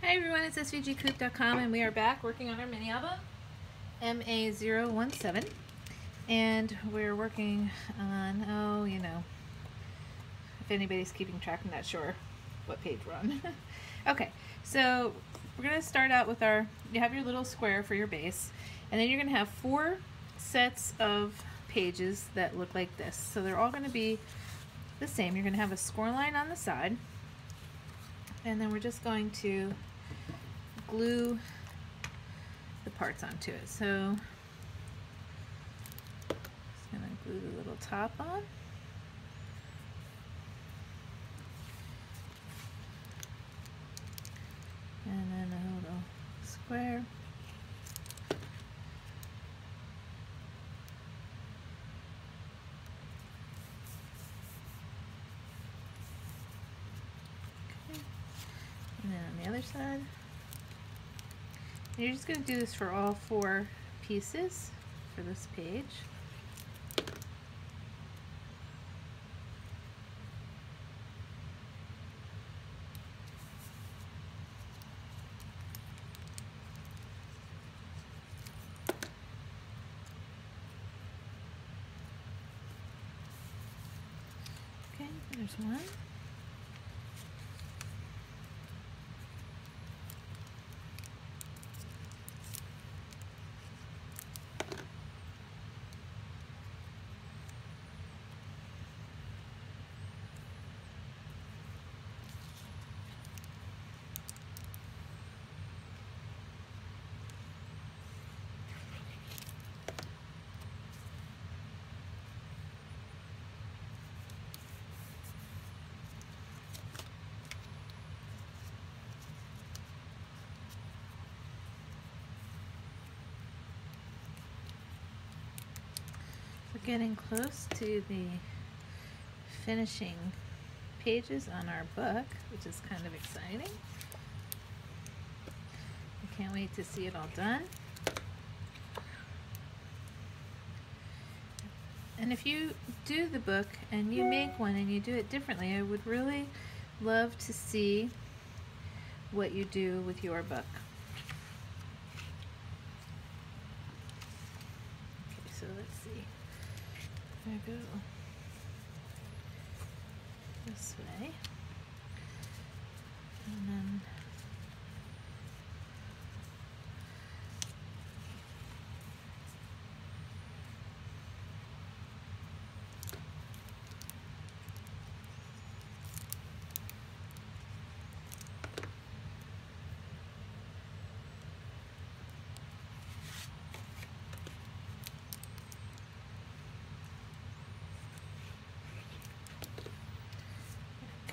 Hi everyone, it's svgcoop.com and we are back working on our mini album MA017, and we're working on, if anybody's keeping track, I'm not sure what page we're on. Okay, so we're going to start out with you have your little square for your base, and then you're going to have 4 sets of pages that look like this. So they're all going to be the same. You're going to have a score line on the side, and then we're just going to glue the parts onto it. So just going to glue the little top on. And then a little square. Okay. And then on the other side. And you're just going to do this for all 4 pieces for this page. Okay, there's one. We're getting close to the finishing pages on our book, which is kind of exciting. I can't wait to see it all done. And if you do the book and you make one and you do it differently, I would really love to see what you do with your book. Okay, so let's see. I go this way, and then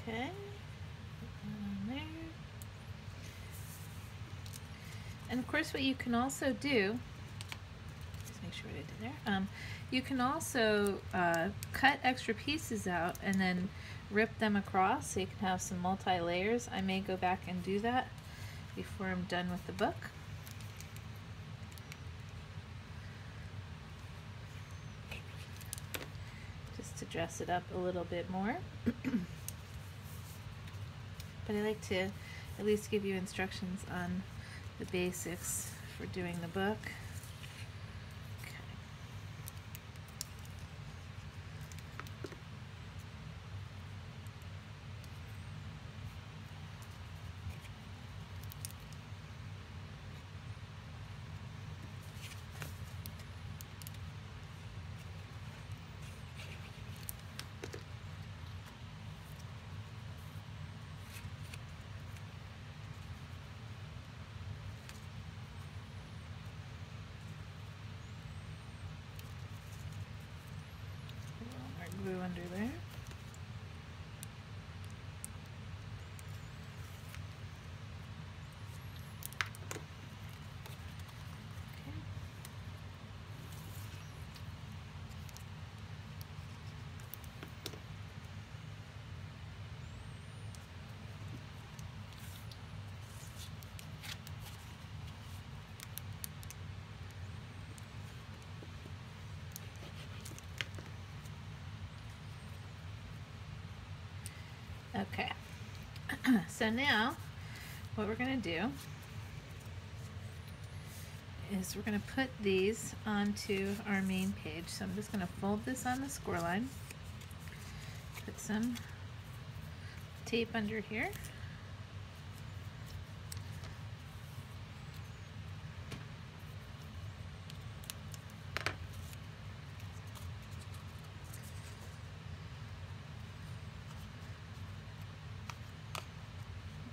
okay, on there. And of course what you can also do, just make sure what I did there, you can also cut extra pieces out and then rip them across so you can have some multi-layers. I may go back and do that before I'm done with the book. Just to dress it up a little bit more. But I like to at least give you instructions on the basics for doing the book. Okay. Glue under there. Okay. So now what we're going to do is we're going to put these onto our main page. So I'm just going to fold this on the score line, put some tape under here.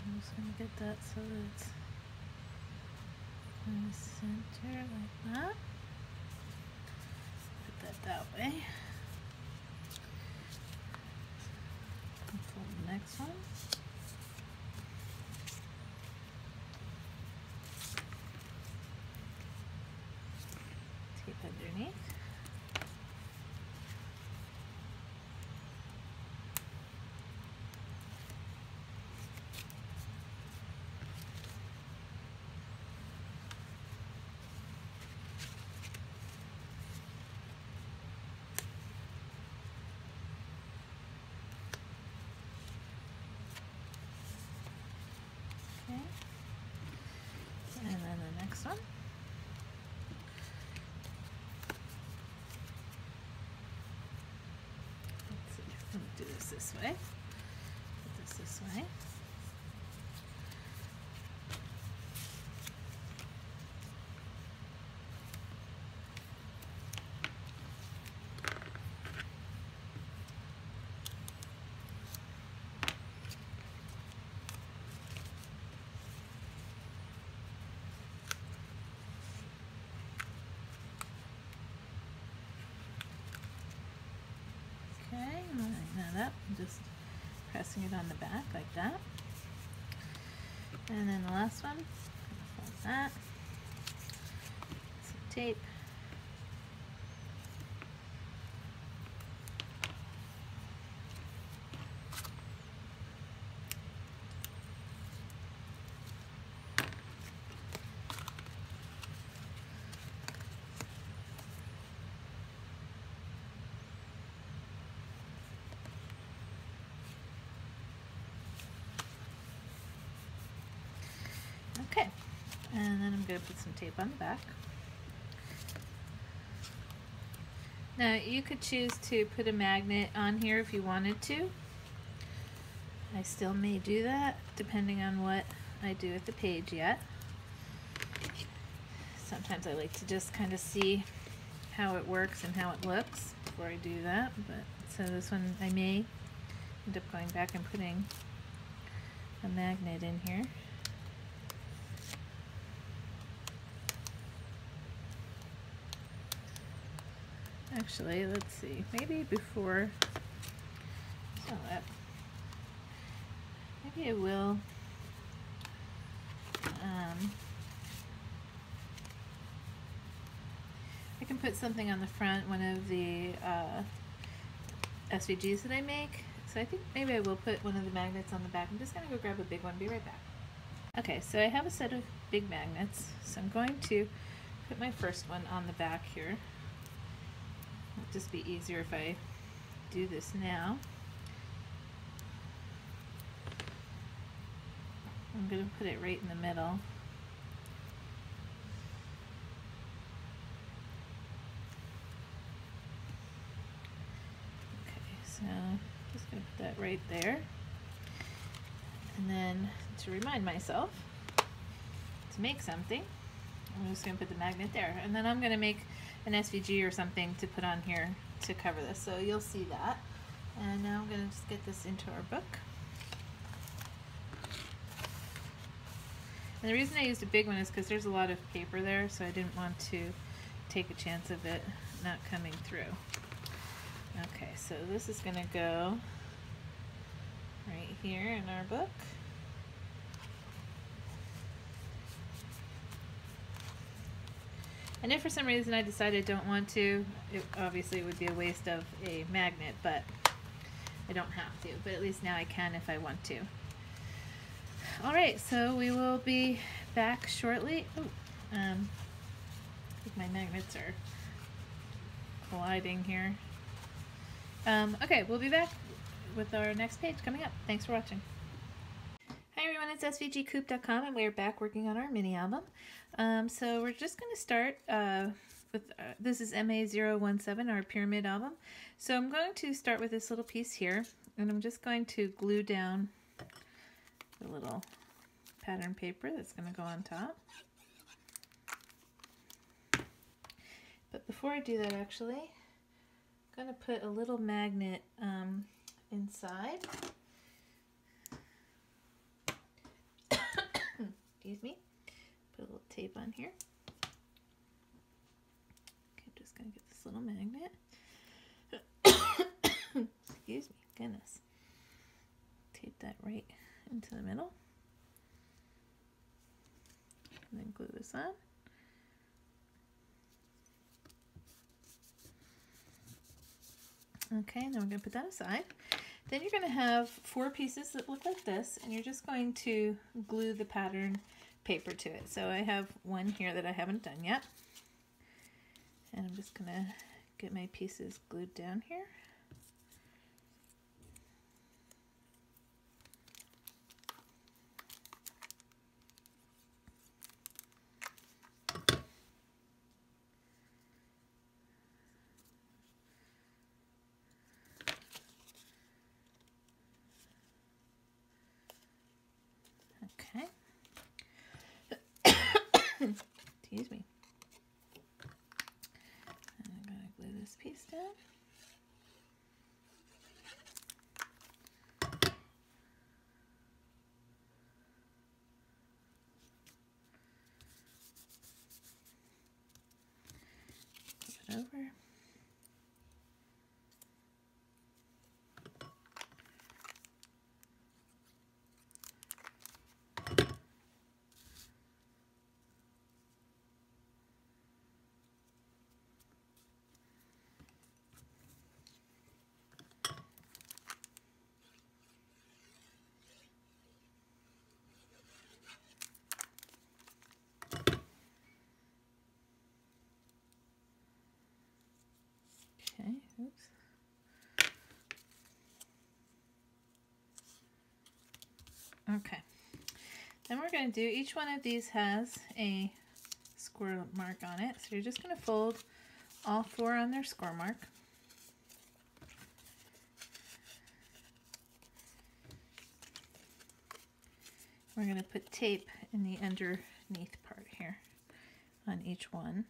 I'm just going to get that so that it's in the center like that. Put that that way. And fold the next one. Tape underneath. Okay. And then the next one. Let's see, I'm going to do this way. Put this way. Okay, I'm lining that up and just pressing it on the back like that. And then the last one, fold that, some tape. Okay, and then I'm going to put some tape on the back. Now you could choose to put a magnet on here if you wanted to. I still may do that depending on what I do with the page yet. Sometimes I like to just kind of see how it works and how it looks before I do that. But so this one I may end up going back and putting a magnet in here. Actually, let's see, maybe before, so that, maybe I will, I can put something on the front, one of the SVGs that I make, so I think maybe I will put one of the magnets on the back. I'm just going to go grab a big one, be right back. Okay, so I have a set of big magnets, so I'm going to put my first one on the back here. It'll just be easier if I do this now. I'm going to put it right in the middle. Okay, so just going to put that right there. And then to remind myself to make something, I'm just going to put the magnet there. And then I'm going to make an SVG or something to put on here to cover this. So you'll see that. And now I'm going to just get this into our book. And the reason I used a big one is because there's a lot of paper there, so I didn't want to take a chance of it not coming through. Okay, so this is going to go right here in our book. And if for some reason I decide I don't want to, obviously it would be a waste of a magnet, but I don't have to. But at least now I can if I want to. Alright, so we will be back shortly. Oh, I think my magnets are colliding here. Okay, we'll be back with our next page coming up. Thanks for watching. Hi everyone, everyone, it's svgcoop.com and we're back working on our mini album. So we're just going to start with, this is MA017, our pyramid album. So I'm going to start with this little piece here, and I'm just going to glue down the little pattern paper that's going to go on top. But before I do that, actually, I'm going to put a little magnet inside. Excuse me. Put a little tape on here. Okay, I'm just going to get this little magnet. Excuse me, goodness. Tape that right into the middle. And then glue this on. Okay, now we're going to put that aside. Then you're going to have 4 pieces that look like this, and you're just going to glue the pattern paper to it. So I have one here that I haven't done yet. And I'm just going to get my pieces glued down here. Okay. Excuse me. And I'm going to glue this piece down. Flip it over. Okay, oops. Okay, then we're going to do, each one of these has a score mark on it. So you're just going to fold all 4 on their score mark. We're going to put tape in the underneath part here on each one.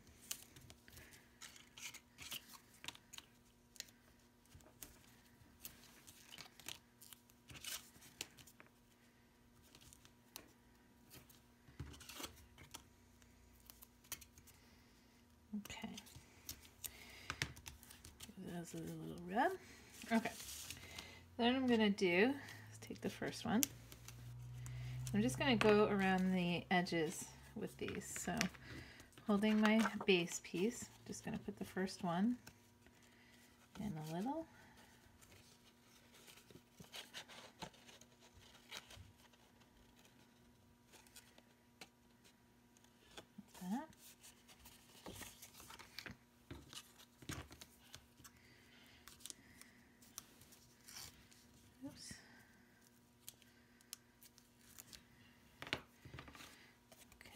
Okay. Give those a little rub. Okay. Then what I'm going to do is take the first one. I'm just going to go around the edges with these. So holding my base piece, just going to put the first one in a little. Like that. Oops.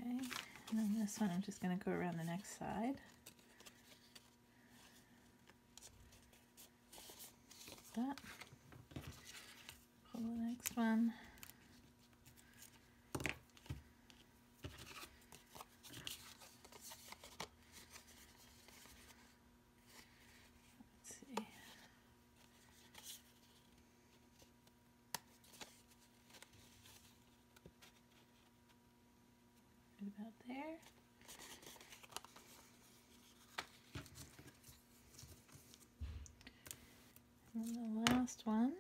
Okay, and then this one I'm just going to go around the next side. Like that. Pull the next one. Let's see. About there. And the last one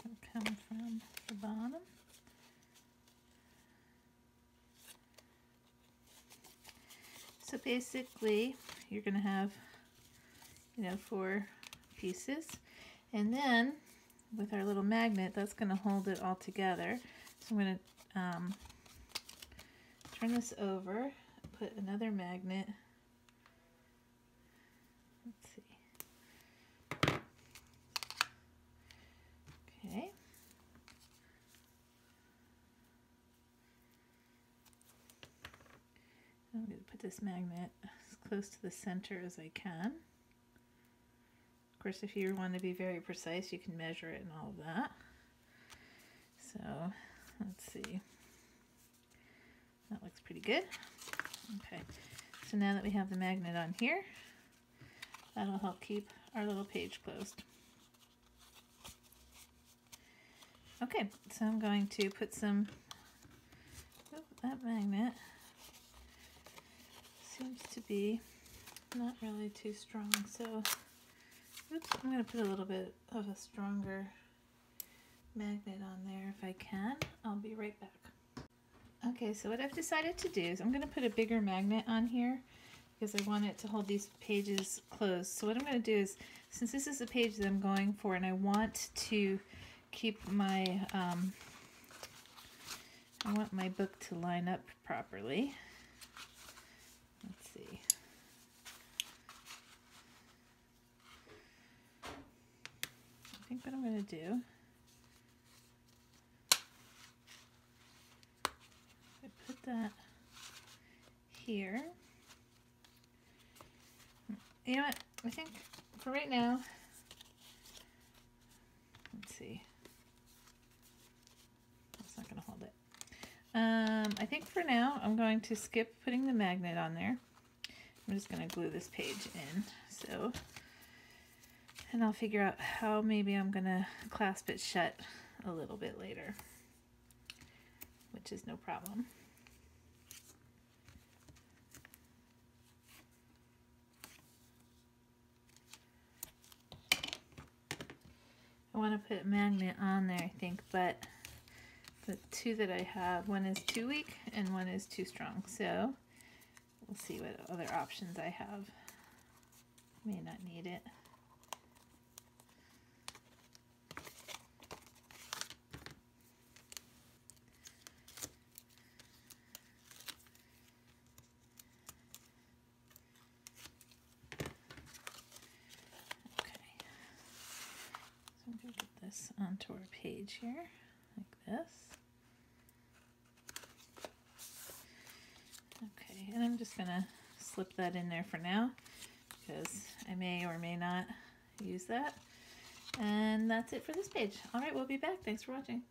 will come from the bottom. So basically, you're going to have, 4 pieces, and then with our little magnet, that's going to hold it all together. So I'm going to turn this over, put another magnet. Let's see. Okay. put this magnet as close to the center as I can. Of course, if you want to be very precise, you can measure it and all of that. So let's see. That looks pretty good. Okay, so now that we have the magnet on here, that'll help keep our little page closed. Okay, so I'm going to put some, that magnet seems to be not really too strong, so I'm going to put a little bit of a stronger magnet on there if I can. I'll be right back. Okay, so what I've decided to do is I'm going to put a bigger magnet on here because I want it to hold these pages closed. So what I'm going to do is, since this is the page that I'm going for and I want to keep my, I want my book to line up properly. Let's see. I think what I'm going to do, I put that here. You know what? I think for right now, let's see. That's not going to hold it. I think for now, I'm going to skip putting the magnet on there. I'm just going to glue this page in. So, and I'll figure out how maybe I'm going to clasp it shut a little bit later, which is no problem. I want to put a magnet on there, I think, but the two that I have, one is too weak and one is too strong. So we'll see what other options I have. May not need it. I'm going to put this onto our page here, like this. Okay, and I'm just going to slip that in there for now, because I may or may not use that. And that's it for this page. Alright, we'll be back. Thanks for watching.